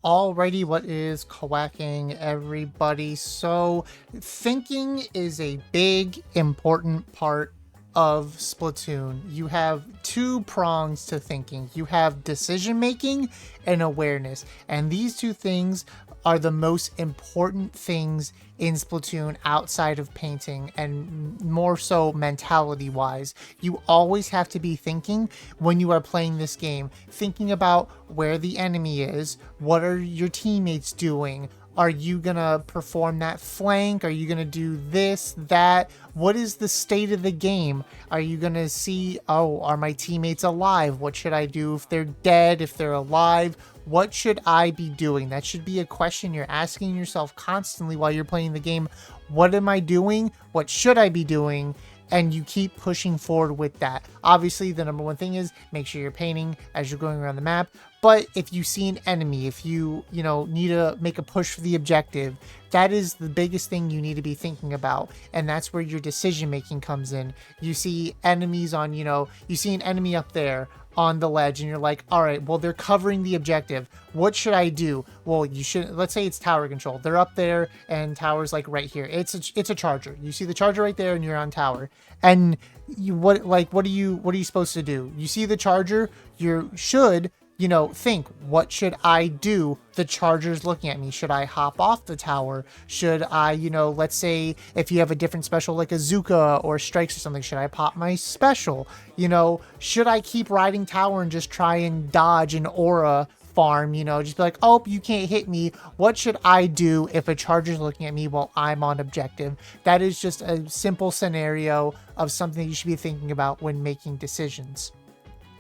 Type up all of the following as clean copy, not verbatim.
Alrighty, what is quacking, everybody? So, thinking is a big, important part of Splatoon. You have two prongs to thinking. You have decision making and awareness, and these two things are the most important things in Splatoon outside of painting, and more so mentality wise. You always have to be thinking when you are playing this game, thinking about where the enemy is, what are your teammates doing, are you gonna perform that flank? Are you gonna do this, that? What is the state of the game? Are you gonna see, oh, are my teammates alive? What should I do if they're dead, if they're alive? What should I be doing? That should be a question you're asking yourself constantly while you're playing the game. What am I doing? What should I be doing? And you keep pushing forward with that. Obviously, the number one thing is make sure you're painting as you're going around the map. But if you see an enemy, if you need to make a push for the objective, that is the biggest thing you need to be thinking about. And that's where your decision making comes in. You see enemies on, you see an enemy up there on the ledge and you're like, all right, well, they're covering the objective. What should I do? Well, you should, let's say it's tower control. They're up there and tower's like right here. It's a charger. You see the charger right there and you're on tower. And what are you supposed to do? You see the charger, you should think, what should I do? The charger's looking at me. Should I hop off the tower? Should I, let's say if you have a different special like a Zuka or Strikes or something, should I pop my special? Should I keep riding tower and just try and dodge an aura farm, just be like, oh, you can't hit me. What should I do if a charger's looking at me while I'm on objective? That is just a simple scenario of something you should be thinking about when making decisions.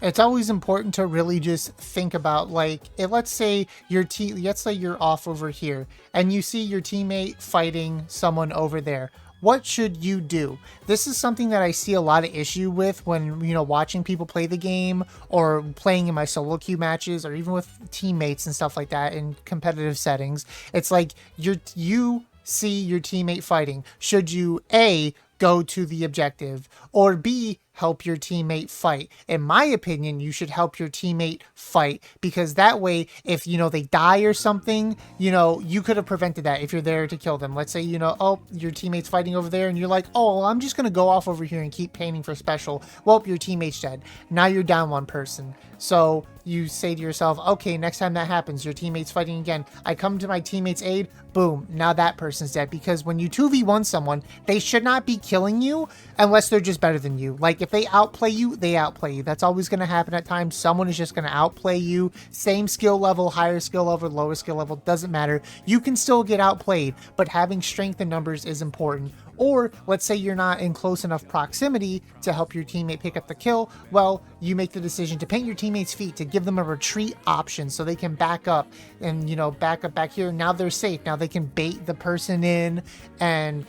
It's always important to really just think about, like, let's say you're off over here and you see your teammate fighting someone over there. What should you do? This is something that I see a lot of issue with when, watching people play the game or playing in my solo queue matches or even with teammates and stuff like that in competitive settings. It's like you see your teammate fighting. Should you A, go to the objective, or B, help your teammate fight? In my opinion, you should help your teammate fight, because that way, if they die or something, you could have prevented that if you're there to kill them. Let's say oh, your teammate's fighting over there and you're like, oh, well, I'm just gonna go off over here and keep painting for special. Well, your teammate's dead. Now you're down one person. So you say to yourself, okay, next time that happens, your teammate's fighting again, I come to my teammate's aid, boom, now that person's dead. Because when you 2v1 someone, they should not be killing you unless they're just better than you. Like, if they outplay you, they outplay you. That's always going to happen at times. Someone is just going to outplay you. Same skill level, higher skill level, lower skill level, doesn't matter. You can still get outplayed, but having strength in numbers is important. Or let's say you're not in close enough proximity to help your teammate pick up the kill. Well, you make the decision to paint your teammate's feet to give them a retreat option so they can back up and, back here. Now they're safe. Now they can bait the person in and,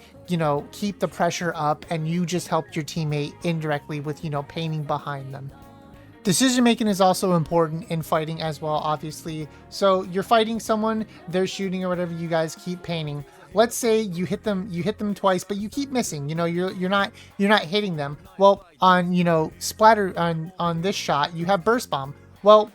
keep the pressure up, and you just helped your teammate indirectly with, painting behind them. Decision making is also important in fighting as well, obviously. So you're fighting someone, they're shooting or whatever, you guys keep painting. Let's say you hit them twice, but you keep missing. You're not hitting them. Well, on splatter on this shot, you have burst bomb. Well,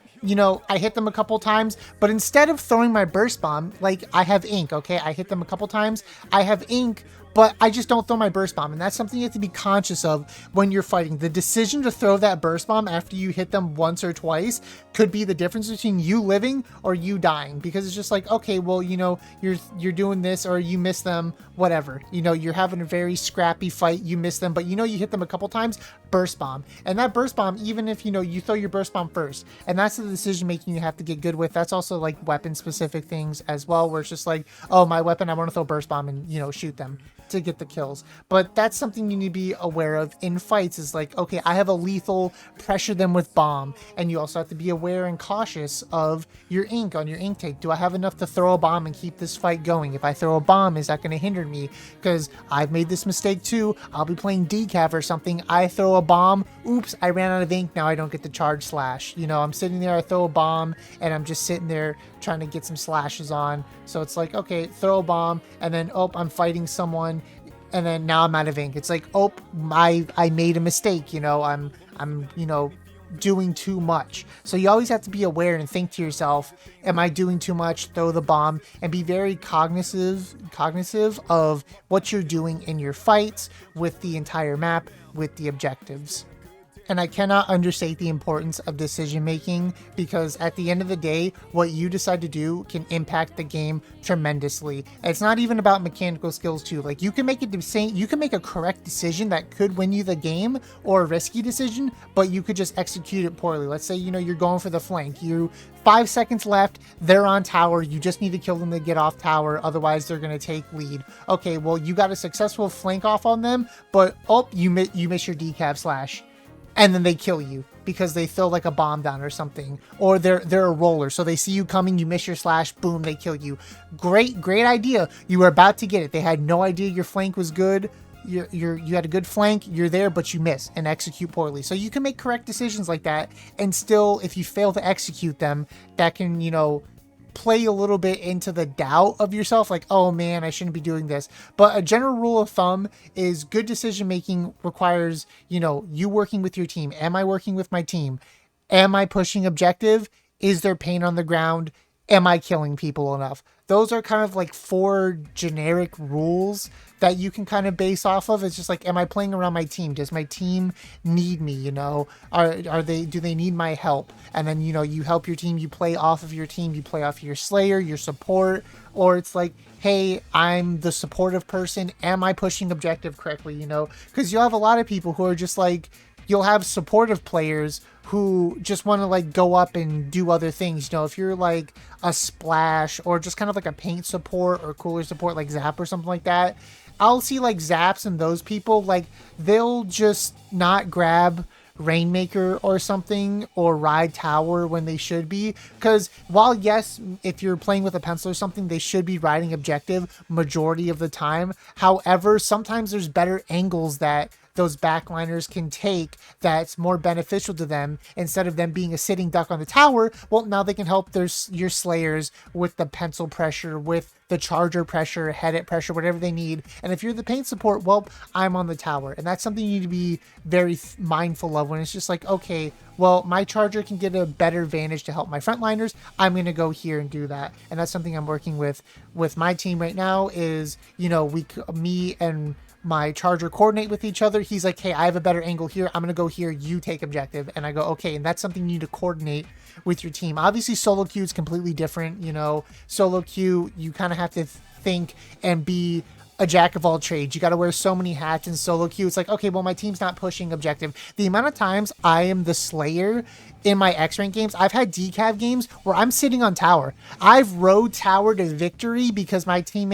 I hit them a couple times, but instead of throwing my burst bomb, like, I have ink, okay? I hit them a couple times, I have ink, but I just don't throw my burst bomb. And that's something you have to be conscious of when you're fighting. The decision to throw that burst bomb after you hit them once or twice could be the difference between you living or you dying. Because it's just like, okay, well, you're doing this, or you miss them, whatever. You're having a very scrappy fight, you miss them, but you hit them a couple times, burst bomb. And that burst bomb, even if, you throw your burst bomb first, and that's the decision making you have to get good with. That's also like weapon specific things as well, where it's just like, oh, my weapon, I want to throw burst bomb and, shoot them to get the kills. But that's something you need to be aware of in fights, is like, okay, I have a lethal, pressure them with bomb. And you also have to be aware and cautious of your ink on your ink take. Do I have enough to throw a bomb and keep this fight going? If I throw a bomb, is that going to hinder me? Because I've made this mistake too. I'll be playing decaf or something, I throw a bomb, oops, I ran out of ink, now I don't get the charge slash. I'm sitting there, I throw a bomb, and I'm just sitting there trying to get some slashes on. So it's like, okay, throw a bomb, and then, oh, I'm fighting someone, and then now I'm out of ink. It's like, oh, I made a mistake, I'm doing too much. So you always have to be aware and think to yourself, am I doing too much? Throw the bomb, and be very cognizant of what you're doing in your fights, with the entire map, with the objectives. And I cannot understate the importance of decision making, because at the end of the day, what you decide to do can impact the game tremendously. And it's not even about mechanical skills too. Like, you can make a correct decision that could win you the game, or a risky decision, but you could just execute it poorly. Let's say, you're going for the flank. 5 seconds left, they're on tower, you just need to kill them to get off tower, otherwise they're going to take lead. Okay, well, you got a successful flank off on them, but you miss your decav slash. And then they kill you because they throw like a bomb down or something, or they're a roller, so they see you coming, you miss your slash, boom, they kill you. Great idea. You were about to get it. They had no idea your flank was good. You had a good flank. You're there, but you miss and execute poorly. So you can make correct decisions like that, and still, if you fail to execute them, that can play a little bit into the doubt of yourself, like, oh man, I shouldn't be doing this. But a general rule of thumb is good decision making requires, you working with your team. Am I working with my team? Am I pushing objective? Is there pain on the ground? Am I killing people enough? Those are kind of like 4 generic rules that you can kind of base off of. It's just like, am I playing around my team? Does my team need me? Do they need my help? And then, you help your team, you play off of your team, you play off your Slayer, your support, or it's like, hey, I'm the supportive person. Am I pushing objective correctly? Because you'll have a lot of people who are just like, you'll have supportive players who just want to like go up and do other things. If you're like a splash or just kind of like a paint support or cooler support, like Zap or something like that, I'll see like Zaps and those people, like, they'll just not grab Rainmaker or something or ride tower when they should be. Because while, yes, if you're playing with a pencil or something, they should be riding objective majority of the time. However, sometimes there's better angles that those backliners can take that's more beneficial to them. Instead of them being a sitting duck on the tower, well, now they can help your Slayers with the pencil pressure, with the charger pressure, head it pressure, whatever they need. And if you're the paint support, well, I'm on the tower. And that's something you need to be very mindful of, when it's just like, okay, well, my charger can get a better advantage to help my frontliners. I'm going to go here and do that. And that's something I'm working with my team right now is, me and my charger coordinate with each other. He's like, hey, I have a better angle here. I'm going to go here. You take objective. And I go, okay. And that's something you need to coordinate with your team. Obviously, solo queue is completely different. Solo queue, you kind of have to think and be a jack of all trades. You got to wear so many hats in solo queue. It's like, okay, well, my team's not pushing objective. The amount of times I am the Slayer in my X-Rank games, I've had decav games where I'm sitting on tower. I've rode tower to victory because my team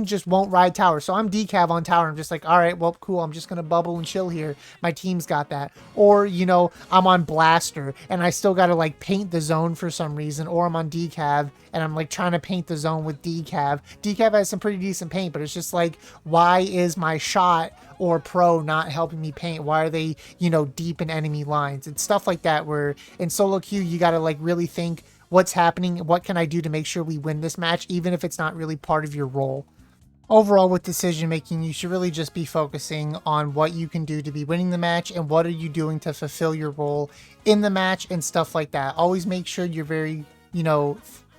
just won't ride tower. So I'm decav on tower. I'm just like, all right, well, cool. I'm just going to bubble and chill here. My team's got that. Or, I'm on blaster and I still got to like paint the zone for some reason. Or I'm on decav and I'm like trying to paint the zone with decav. Decav has some pretty decent paint, but it's just like, why is my shot or pro not helping me paint? Why are they, deep in enemy lines? It's stuff like that where in solo queue, you got to like really think, what's happening? What can I do to make sure we win this match, even if it's not really part of your role? Overall, with decision making, you should really just be focusing on what you can do to be winning the match and what are you doing to fulfill your role in the match and stuff like that. Always make sure you're very,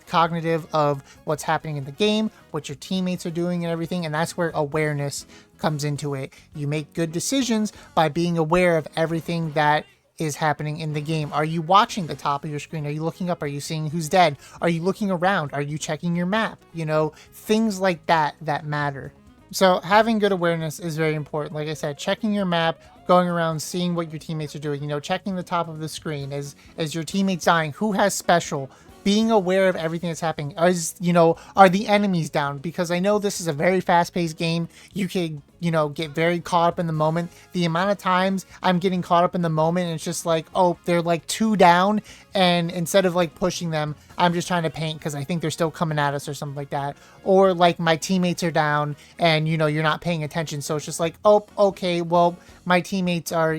cognitive of what's happening in the game, what your teammates are doing and everything. And that's where awareness comes into it. You make good decisions by being aware of everything that is happening in the game. Are you watching the top of your screen? Are you looking up? Are you seeing who's dead? Are you looking around? Are you checking your map? Things like that matter. So having good awareness is very important. Like I said, checking your map, going around, seeing what your teammates are doing, checking the top of the screen as your teammates dying, who has special, being aware of everything that's happening. Are the enemies down? Because I know this is a very fast-paced game. You could, get very caught up in the moment. The amount of times I'm getting caught up in the moment, and it's just like, oh, they're like 2 down, and instead of like pushing them, I'm just trying to paint because I think they're still coming at us or something like that. Or like my teammates are down, and you're not paying attention, so it's just like, oh, okay, well, my teammates are,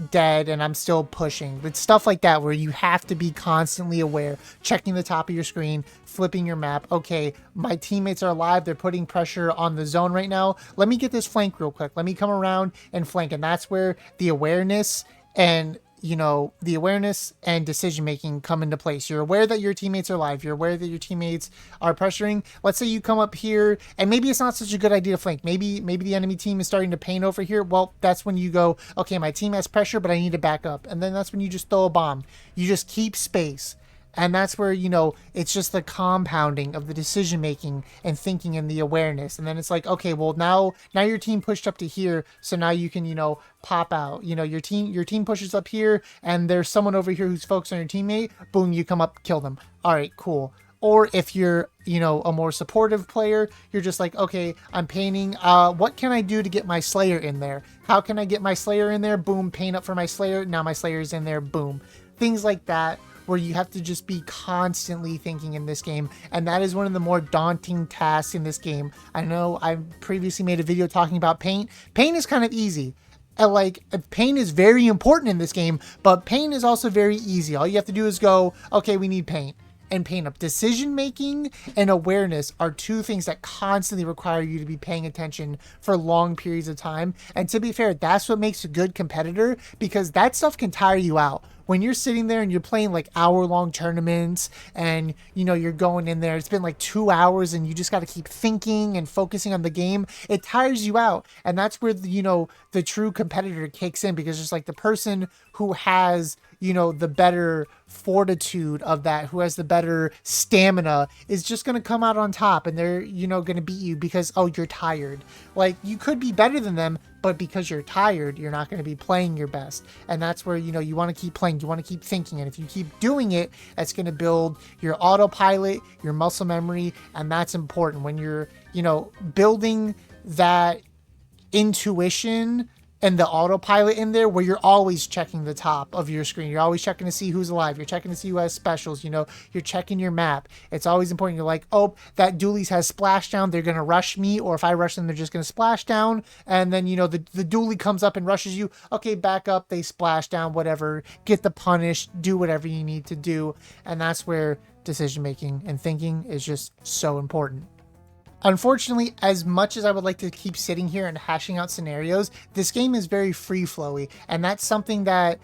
dead and I'm still pushing. It's stuff like that where you have to be constantly aware, checking the top of your screen, flipping your map. Okay, my teammates are alive. They're putting pressure on the zone right now. Let me get this flank real quick. Let me come around and flank. And that's where the awareness and the awareness and decision making come into place. You're aware that your teammates are live. You're aware that your teammates are pressuring. Let's say you come up here and maybe it's not such a good idea to flank. Maybe the enemy team is starting to paint over here. Well, that's when you go, okay, my team has pressure, but I need to back up. And then that's when you just throw a bomb. You just keep space. And that's where, it's just the compounding of the decision making and thinking and the awareness. And then it's like, okay, well now your team pushed up to here, so now you can, pop out. Your team pushes up here and there's someone over here who's focused on your teammate. Boom, you come up, kill them. All right, cool. Or if you're, a more supportive player, you're just like, okay, I'm painting. What can I do to get my Slayer in there? How can I get my Slayer in there? Boom, paint up for my Slayer. Now my Slayer's in there. Boom. Things like that, where you have to just be constantly thinking in this game. And that is one of the more daunting tasks in this game. I know I've previously made a video talking about paint. Paint is kind of easy. Paint is very important in this game, but paint is also very easy. All you have to do is go, okay, we need paint. And paint up. Decision making and awareness are two things that constantly require you to be paying attention for long periods of time. And to be fair, that's what makes a good competitor, because that stuff can tire you out. When you're sitting there and you're playing like hour-long tournaments and, you're going in there, it's been like 2 hours and you just got to keep thinking and focusing on the game, it tires you out. And that's where, the true competitor kicks in, because it's like the person who has, the better fortitude of that, who has the better stamina, is just going to come out on top, and they're, going to beat you because, oh, you're tired. Like, you could be better than them, but because you're tired, you're not going to be playing your best. And that's where, you want to keep playing, you want to keep thinking. And if you keep doing it, that's going to build your autopilot, your muscle memory. And that's important when you're, building that intuition and the autopilot in there, where you're always checking the top of your screen. You're always checking to see who's alive. You're checking to see who has specials. You're checking your map. It's always important. You're like, oh, that dualies has splashdown. They're going to rush me. Or if I rush them, they're just going to splash down. And then, the dualie comes up and rushes you. Okay, back up. They splash down, whatever. Get the punish. Do whatever you need to do. And that's where decision making and thinking is just so important. Unfortunately, as much as I would like to keep sitting here and hashing out scenarios, this game is very free-flowy, and that's something that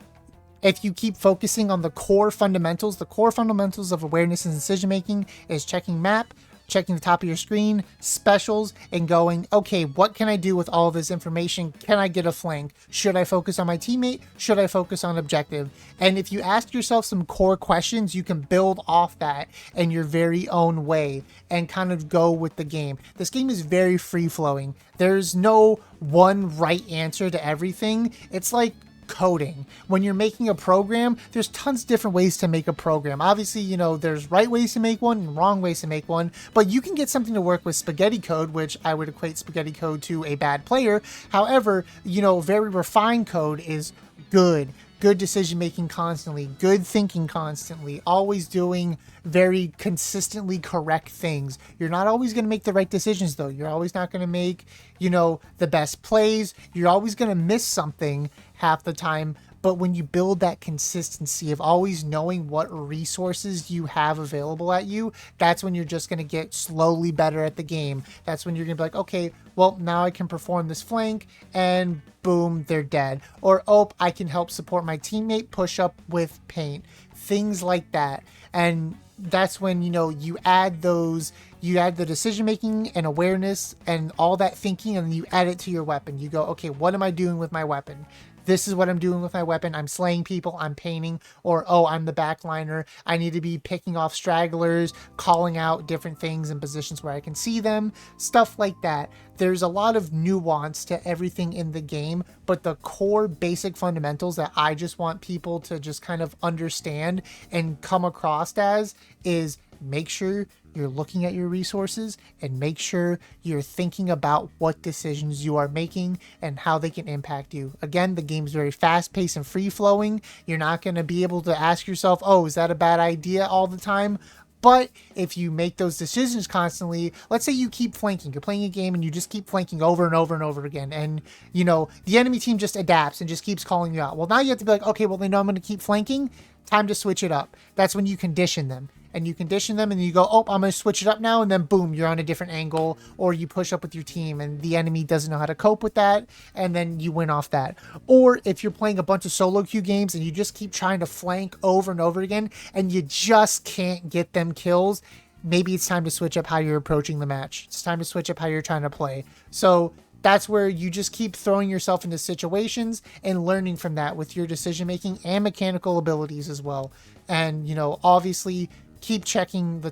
if you keep focusing on the core fundamentals of awareness and decision-making is checking map, checking the top of your screen, specials, and going, okay, what can I do with all of this information? Can I get a flank? Should I focus on my teammate? Should I focus on objective? And if you ask yourself some core questions, you can build off that in your very own way and kind of go with the game. This game is very free-flowing. There's no one right answer to everything. It's like coding. When you're making a program, there's tons of different ways to make a program. Obviously, there's right ways to make one and wrong ways to make one, but you can get something to work with spaghetti code, which I would equate spaghetti code to a bad player. However, very refined code is good decision making constantly, good thinking constantly, always doing very consistently correct things. You're not always going to make the right decisions, though. You're always not going to make, the best plays. You're always going to miss something half the time. But when you build that consistency of always knowing what resources you have available at you, that's when you're just going to get slowly better at the game. That's when you're going to be like, okay, well, now I can perform this flank, and boom, they're dead. Or, oh, I can help support my teammate push up with paint. Things like that. And that's when, you add the decision making and awareness and all that thinking, and you add it to your weapon. You go, okay, what am I doing with my weapon? This is what I'm doing with my weapon. I'm slaying people, I'm painting, or, oh, I'm the backliner. I need to be picking off stragglers, calling out different things in positions where I can see them, stuff like that. There's a lot of nuance to everything in the game, but the core basic fundamentals that I just want people to just kind of understand and come across as is make sure you're looking at your resources and make sure you're thinking about what decisions you are making and how they can impact you. Again, the game's very fast-paced and free-flowing. You're not going to be able to ask yourself, oh, is that a bad idea all the time? But if you make those decisions constantly, let's say you keep flanking, you're playing a game and you just keep flanking over and over and over again. And, the enemy team just adapts and just keeps calling you out. Well, now you have to be like, okay, well, they know I'm going to keep flanking. Time to switch it up. That's when you condition them. and you condition them, and you go, oh, I'm going to switch it up now, and then boom, you're on a different angle, or you push up with your team and the enemy doesn't know how to cope with that, and then you win off that. Or if you're playing a bunch of solo queue games and you just keep trying to flank over and over again and you just can't get them kills, maybe it's time to switch up how you're approaching the match. It's time to switch up how you're trying to play. So that's where you just keep throwing yourself into situations and learning from that with your decision making and mechanical abilities as well. And, you know, obviously keep checking the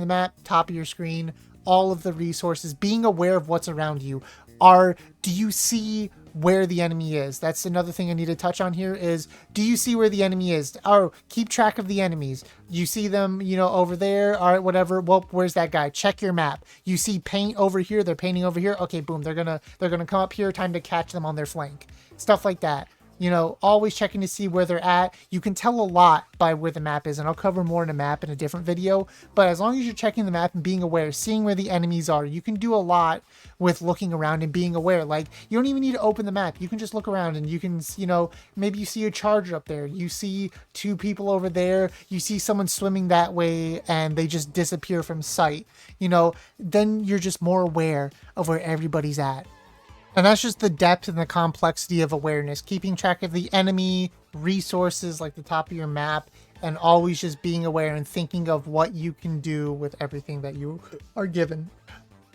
map, top of your screen, all of the resources, being aware of what's around you. Do you see where the enemy is? That's another thing I need to touch on here is, do you see where the enemy is? Or keep track of the enemies. You see them, you know, over there, all right, whatever. Well, where's that guy? Check your map. You see paint over here, they're painting over here. Okay, boom, they're gonna come up here, time to catch them on their flank. Stuff like that. You know, always checking to see where they're at. You can tell a lot by where the map is, and I'll cover more in a map in a different video. But as long as you're checking the map and being aware, seeing where the enemies are, you can do a lot with looking around and being aware. Like, you don't even need to open the map. You can just look around and you can, you know, maybe you see a charger up there. You see two people over there. You see someone swimming that way and they just disappear from sight. You know, then you're just more aware of where everybody's at. And that's just the depth and the complexity of awareness, keeping track of the enemy, resources like the top of your map, and always just being aware and thinking of what you can do with everything that you are given.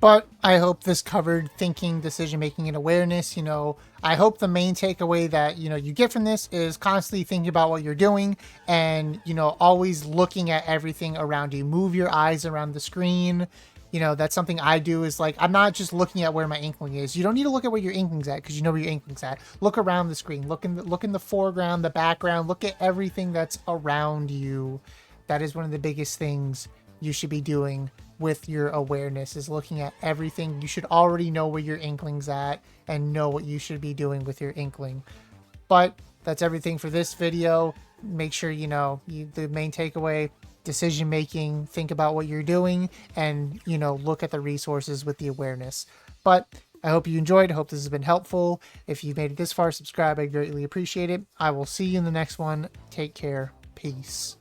But I hope this covered thinking, decision making, and awareness. You know, I hope the main takeaway that, you know, you get from this is constantly thinking about what you're doing and, you know, always looking at everything around you. Move your eyes around the screen. You know, that's something I do is like, I'm not just looking at where my inkling is. You don't need to look at where your inkling's at because you know where your inkling's at. Look around the screen. Look in the foreground, the background. Look at everything that's around you. That is one of the biggest things you should be doing with your awareness, is looking at everything. You should already know where your inkling's at and know what you should be doing with your inkling. But that's everything for this video. Make sure you know the main takeaway: decision making, think about what you're doing, and, you know, look at the resources with the awareness. But I hope you enjoyed. I hope this has been helpful. If you've made it this far, subscribe. I greatly appreciate it. I will see you in the next one. Take care. Peace.